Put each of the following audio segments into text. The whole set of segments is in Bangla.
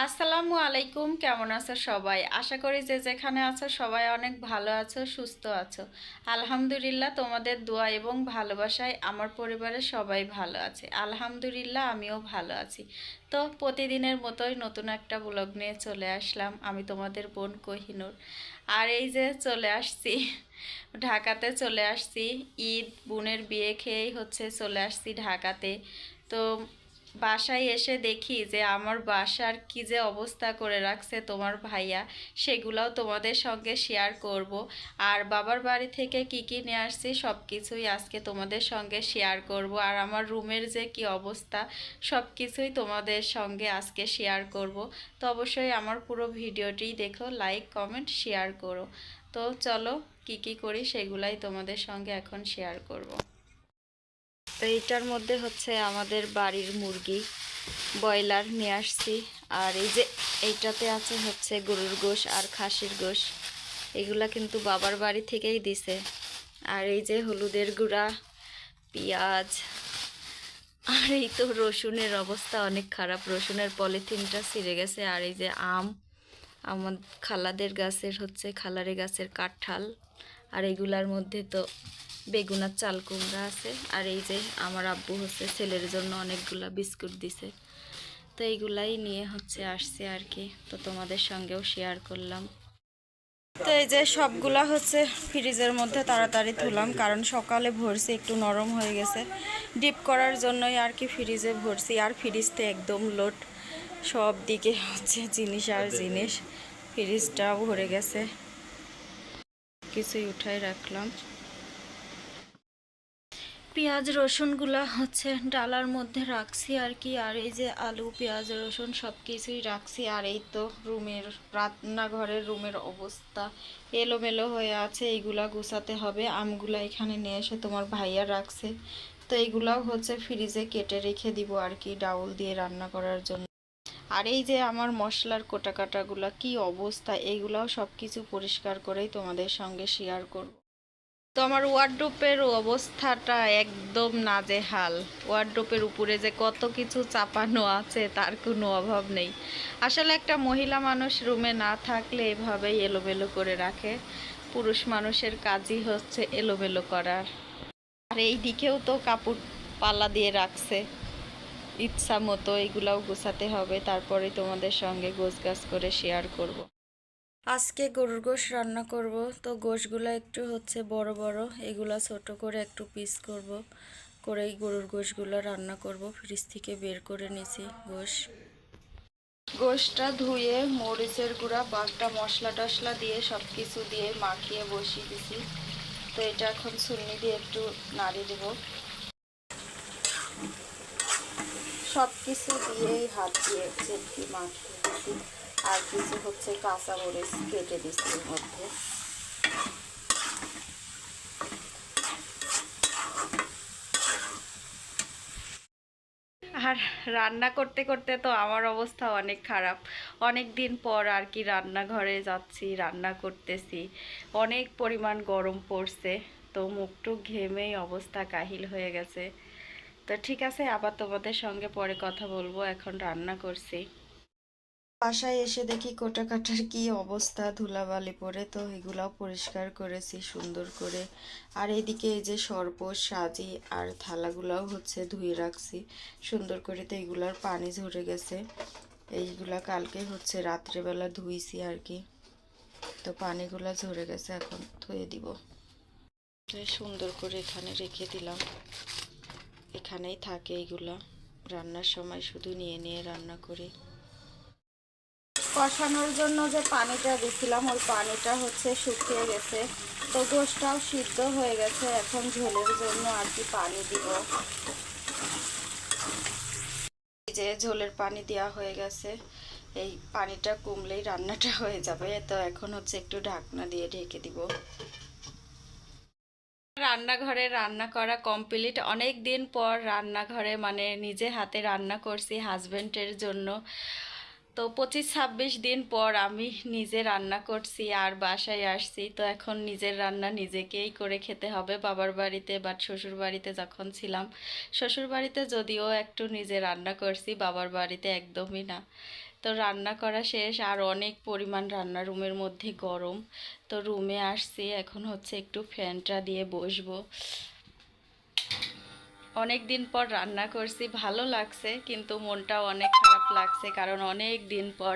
আসসালামু আলাইকুম, কেমন আছো সবাই? আশা করি যে যেখানে আছো সবাই অনেক ভালো আছো, সুস্থ আছো। আলহামদুলিল্লাহ, তোমাদের দোয়া এবং ভালোবাসায় আমার পরিবারের সবাই ভালো আছে। আলহামদুলিল্লাহ, আমিও ভালো আছি। তো প্রতিদিনের মতোই নতুন একটা ব্লগ নিয়ে চলে আসলাম। আমি তোমাদের বোন কোহিনুর। আর এই যে চলে আসছি ঢাকাতে চলে আসছি। ঈদ বোনের বিয়ে খেয়েই চলে আসছি ঢাকাতে। তো বাসায় এসে দেখি যে আমার বাসার কি যে অবস্থা করে রাখছে তোমার ভাইয়া, সেগুলোও তোমাদের সঙ্গে শেয়ার করব। আর বাবার বাড়ি থেকে কি কি নিয়ে আসছি সব কিছুই আজকে তোমাদের সঙ্গে শেয়ার করব। আর আমার রুমের যে কি অবস্থা সব কিছুই তোমাদের সঙ্গে আজকে শেয়ার করব। তো অবশ্যই আমার পুরো ভিডিওটি দেখো, লাইক কমেন্ট শেয়ার করো। তো চলো, কি কি করি সেগুলাই তোমাদের সঙ্গে এখন শেয়ার করব। তো এইটার মধ্যে আমাদের বাড়ির মুরগি ব্রয়লার নিয়ে আসছি। আর এই যে এইটাতে আছে গরুর গোশ আর খাসির গোশ। এগুলা কিন্তু বাবার বাড়ি থেকেই দিছে। আর এই যে হলুদের গুঁড়া, পেঁয়াজ, আর এই তো রসুনের অবস্থা অনেক খারাপ, রসুনের পলিথিনটা ছিঁড়ে গেছে। আর এই যে আমার খালাদের গাছের খালারে গাছের কাঁঠাল। আর এইগুলার মধ্যে তো বেগুনার চাল কুমড়া আছে। আর এই যে আমার আব্বু ছেলের জন্য অনেকগুলা বিস্কুট দিছে। তো এইগুলাই নিয়ে আসছে আর কি। তো তোমাদের সঙ্গেও শেয়ার করলাম। তো এই যে সবগুলা ফ্রিজের মধ্যে তাড়াতাড়ি তুলাম, কারণ সকালে ভরছি একটু নরম হয়ে গেছে। ডিপ করার জন্যই আর কি ফ্রিজে ভরছি। আর ফ্রিজতে একদম লোড, সব দিকে জিনিস আর জিনিস। ফ্রিজটাও ভরে গেছে, কিছুই উঠাই রাখলাম। পেঁয়াজ রসুনগুলা ডালার মধ্যে রাখছি আর কি। আর এই যে আলু পেঁয়াজ রসুন সব কিছুই রাখছি। আর এই তো রান্নাঘরের রুমের অবস্থা এলোমেলো হয়ে আছে, এইগুলা গুছাতে হবে। আমগুলা এখানে নিয়ে এসে তোমার ভাইয়া রাখছে। তো এইগুলাও ফ্রিজে কেটে রেখে দিব আর কি, ডাউল দিয়ে রান্না করার জন্য। আর এই যে আমার মশলার কোটা কাটাগুলা কি অবস্থা, এইগুলাও সব কিছু পরিষ্কার করেই তোমাদের সঙ্গে শেয়ার করব। তো আমার ওয়ার্ডরোবের অবস্থাটা একদম নাজেহাল। ওয়ার্ডরোবের উপরে যে কত কিছু চাপানো আছে তার কোনো অভাব নেই। আসলে একটা মহিলা মানুষ রুমে না থাকলে এভাবেই এলোমেলো করে রাখে। পুরুষ মানুষের কাজই এলোমেলো করার। আর এই দিকেও তো কাপড় পাল্লা দিয়ে রাখছে ইচ্ছা মতো, এগুলাও গোছাতে হবে। তারপরে তোমাদের সঙ্গে গোছগাছ করে শেয়ার করব। আজকে গরুর গোশ রান্না করব। তো গোশগুলো একটু বড় বড়, এগুলা ছোট করে একটু পিস করব, করেই গরুর গোশগুলো রান্না করব। ফ্রিজ থেকে বের করে নিয়েছি গোশটা ধুয়ে মরিচের গুঁড়া বাটা মশলা টশলা দিয়ে সব কিছু দিয়ে মাখিয়ে বসিয়ে দিছি। তো এটা এখন ছুলনি দিয়ে একটু নাড়িয়ে দেব। সব কিছু দিয়েই হাত দিয়ে চেপটি মাখিয়ে দিছি। আর কিছু কাঁচা মরিচ কেটে দিচ্ছি এর মধ্যে। আর রান্না করতে করতে তো আমার অবস্থা অনেক খারাপ। অনেক দিন পর আর কি রান্নাঘরে যাচ্ছি, রান্না করতেছি। অনেক পরিমাণ গরম পড়ছে, তো মুখটুক ঘেমেই অবস্থা কাহিল হয়ে গেছে। তো ঠিক আছে, আবার তোমাদের সঙ্গে পরে কথা বলবো। এখন রান্না করছি। বাসায় এসে দেখি কোটা কাটার কি অবস্থা, ধুলাবালি পরে। তো এগুলাও পরিষ্কার করেছি সুন্দর করে। আর এইদিকে এই যে শরবত সাজি আর থালাগুলাও ধুয়ে রাখছি সুন্দর করে। তো এগুলার পানি ঝরে গেছে, এইগুলা কালকে রাত্রেবেলা ধুইছি আর কি। তো পানিগুলা ঝরে গেছে, এখন ধুয়ে দিব। সুন্দর করে এখানে রেখে দিলাম, এখানেই থাকে এইগুলা। রান্নার সময় শুধু নিয়ে নিয়ে রান্না করি। কষানোর জন্য যে পানিটা দিছিলাম ওই পানিটা শুকিয়ে গেছে। তো গোশটাও সিদ্ধ হয়ে গেছে, এখন ঝোলের জন্য আর কি পানি দিব। এই যে ঝোলের পানি দেওয়া হয়ে গেছে, এই পানিটা কমলেই রান্নাটা হয়ে যাবে। তো এখন একটু ঢাকনা দিয়ে ঢেকে দিব। রান্নাঘরে রান্না করা কমপ্লিট। অনেক দিন পর রান্নাঘরে নিজে হাতে রান্না করছি হাজবেন্ডের জন্য। তো 25-26 দিন পর আমি নিজে রান্না করছি আর বাসায় আসছি, তো এখন নিজের রান্না নিজেকেই করে খেতে হবে। বাবার বাড়িতে বা শ্বশুর বাড়িতে যখন ছিলাম, শ্বশুর বাড়িতে যদিও একটু নিজে রান্না করছি, বাবার বাড়িতে একদমই না। তো রান্না করা শেষ, আর অনেক পরিমাণ রান্না, রুমের মধ্যে গরম। তো রুমে আসছি, এখন হচ্ছে একটু ফ্যানটা দিয়ে বসবো। অনেক দিন পর রান্না করছি, ভালো লাগছে, কিন্তু মনটা অনেক খারাপ লাগছে, কারণ অনেক দিন পর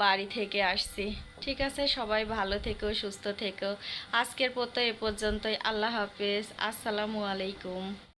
বাড়ি থেকে আসছি। ঠিক আছে, সবাই ভালো থেকো, সুস্থ থেকো। আজকের মতো এ পর্যন্তই। আল্লাহ হাফেজ, আসসালামু আলাইকুম।